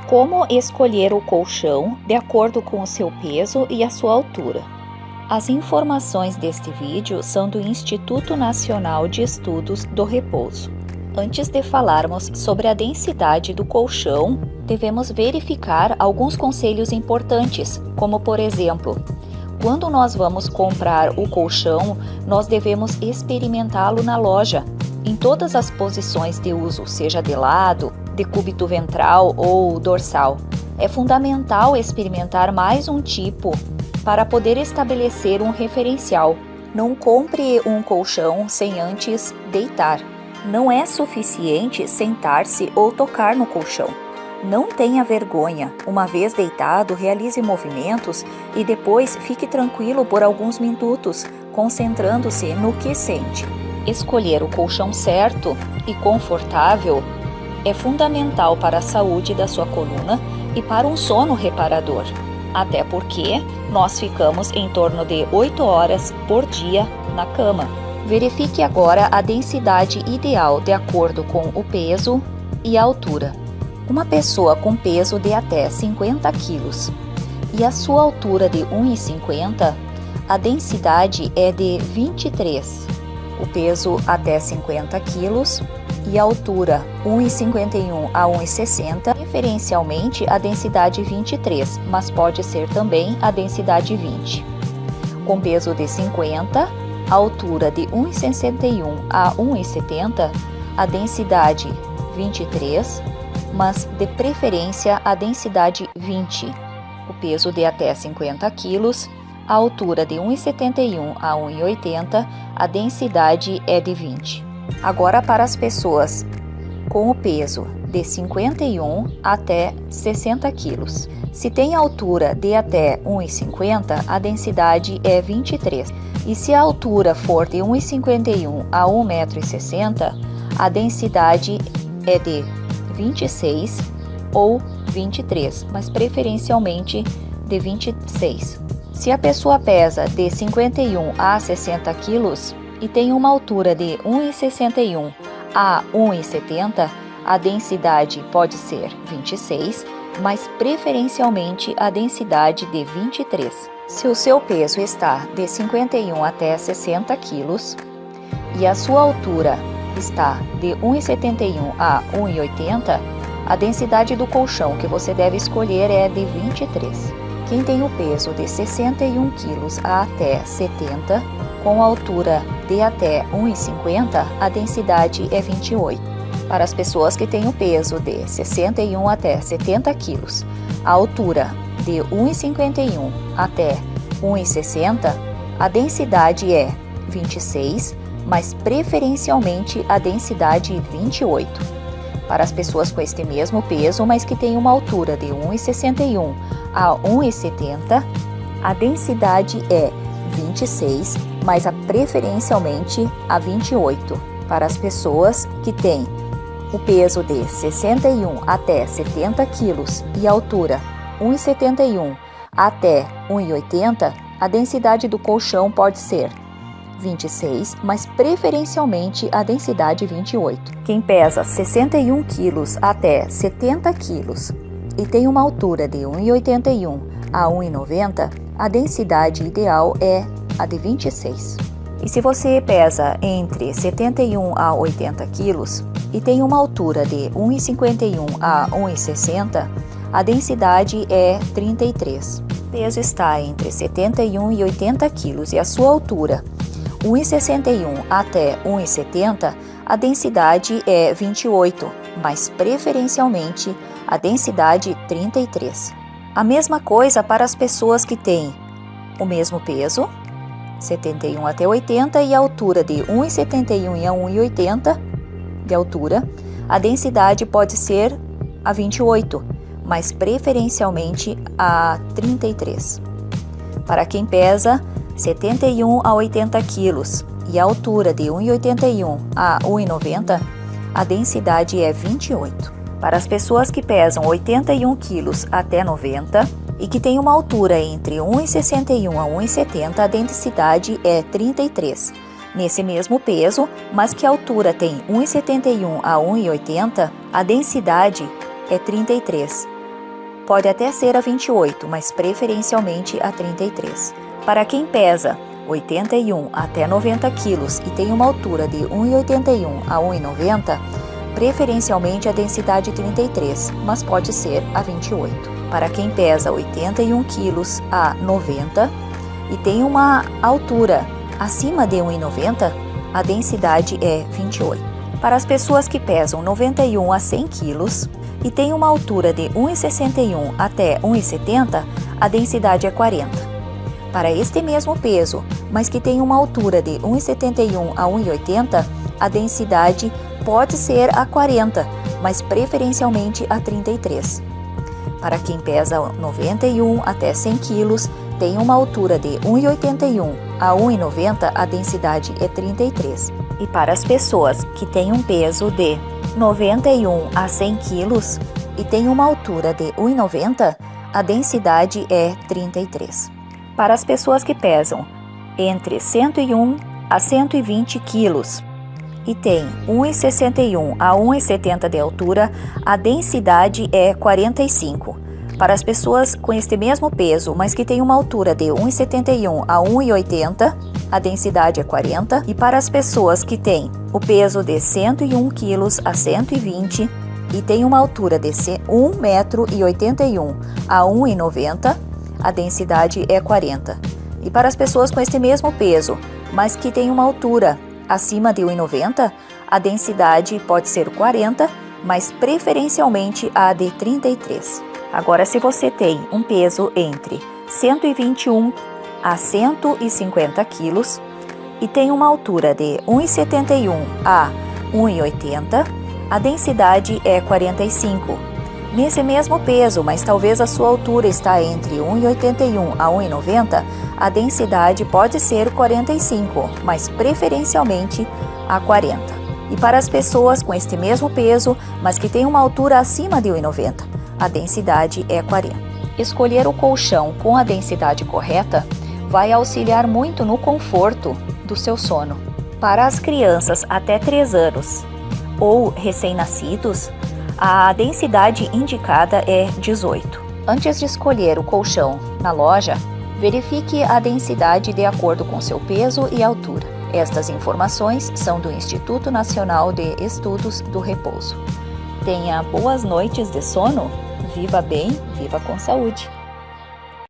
Como escolher o colchão de acordo com o seu peso e a sua altura? As informações deste vídeo são do Instituto Nacional de Estudos do Repouso. Antes de falarmos sobre a densidade do colchão, devemos verificar alguns conselhos importantes, como por exemplo, quando nós vamos comprar o colchão, nós devemos experimentá-lo na loja, em todas as posições de uso, seja de lado, decúbito ventral ou dorsal. É fundamental experimentar mais um tipo para poder estabelecer um referencial. Não compre um colchão sem antes deitar. Não é suficiente sentar-se ou tocar no colchão. Não tenha vergonha. Uma vez deitado, realize movimentos e depois fique tranquilo por alguns minutos, concentrando-se no que sente. Escolher o colchão certo e confortável é fundamental para a saúde da sua coluna e para um sono reparador, até porque nós ficamos em torno de 8 horas por dia na cama. Verifique agora a densidade ideal de acordo com o peso e a altura. Uma pessoa com peso de até 50 kg e a sua altura de 1,50, a densidade é de 23. O peso até 50 kg e a altura 1,51 a 1,60, preferencialmente a densidade 23, mas pode ser também a densidade 20. Com peso de 50, a altura de 1,61 a 1,70, a densidade 23, mas de preferência a densidade 20. O peso de até 50 kg, a altura de 1,71 a 1,80, a densidade é de 20. Agora para as pessoas com o peso de 51 até 60 kg. Se tem altura de até 1,50, a densidade é 23. E se a altura for de 1,51 a 1,60 m, a densidade é de 26 ou 23, mas preferencialmente de 26. Se a pessoa pesa de 51 a 60 kg e tem uma altura de 1,61 a 1,70, a densidade pode ser 26, mas preferencialmente a densidade de 23. Se o seu peso está de 51 até 60 kg e a sua altura está de 1,71 a 1,80, a densidade do colchão que você deve escolher é de 23. Quem tem o peso de 61 kg até 70, com altura de até 1,50, a densidade é 28. Para as pessoas que têm o peso de 61 até 70 kg, a altura de 1,51 até 1,60, a densidade é 26, mas preferencialmente a densidade 28. Para as pessoas com este mesmo peso, mas que têm uma altura de 1,61 a 1,70, a densidade é 26, mas preferencialmente a 28. Para as pessoas que têm o peso de 61 até 70 kg e a altura 1,71 até 1,80, a densidade do colchão pode ser 26, mas preferencialmente a densidade 28. Quem pesa 61 kg até 70 kg e tem uma altura de 1,81 a 1,90, a densidade ideal é a de 26. E se você pesa entre 71 a 80 kg e tem uma altura de 1,51 a 1,60, a densidade é 33. O peso está entre 71 e 80 kg e a sua altura 1,61 até 1,70, a densidade é 28, mas preferencialmente a densidade 33. A mesma coisa para as pessoas que têm o mesmo peso, 71 até 80, e a altura de 1,71 a 1,80 de altura, a densidade pode ser a 28, mas preferencialmente a 33. Para quem pesa 71 a 80 kg e a altura de 1,81 a 1,90, a densidade é 28. Para as pessoas que pesam 81 kg até 90 e que têm uma altura entre 1,61 a 1,70, a densidade é 33. Nesse mesmo peso, mas que a altura tem 1,71 a 1,80, a densidade é 33. pode até ser a 28, mas preferencialmente a 33. Para quem pesa 81 até 90 quilos e tem uma altura de 1,81 a 1,90, preferencialmente a densidade 33, mas pode ser a 28. Para quem pesa 81 quilos a 90 e tem uma altura acima de 1,90, a densidade é 28. Para as pessoas que pesam 91 a 100 quilos e tem uma altura de 1,61 até 1,70, a densidade é 40. Para este mesmo peso, mas que tem uma altura de 1,71 a 1,80, a densidade pode ser a 40, mas preferencialmente a 33. Para quem pesa 91 até 100 quilos, tem uma altura de 1,81 a 1,90, a densidade é 33. E para as pessoas que têm um peso de 91 a 100 quilos e tem uma altura de 1,90, a densidade é 33. Para as pessoas que pesam entre 101 a 120 quilos e tem 1,61 a 1,70 de altura, a densidade é 45. Para as pessoas com este mesmo peso, mas que tem uma altura de 1,71 a 1,80, a densidade é 40. E para as pessoas que têm o peso de 101 quilos a 120 e tem uma altura de 1,81 m a 1,90 m, a densidade é 40. E para as pessoas com este mesmo peso, mas que tem uma altura acima de 1,90 m, a densidade pode ser 40, mas preferencialmente a de 33. Agora, se você tem um peso entre 121 a 150 quilos e tem uma altura de 1,71 a 1,80, a densidade é 45. Nesse mesmo peso, mas talvez a sua altura está entre 1,81 a 1,90, a densidade pode ser 45, mas preferencialmente a 40. E para as pessoas com este mesmo peso, mas que têm uma altura acima de 1,90, a densidade é 40. Escolher o colchão com a densidade correta vai auxiliar muito no conforto do seu sono. Para as crianças até 3 anos ou recém-nascidos, a densidade indicada é 18. Antes de escolher o colchão na loja, verifique a densidade de acordo com seu peso e altura. Estas informações são do Instituto Nacional de Estudos do Repouso. Tenha boas noites de sono, viva bem, viva com saúde!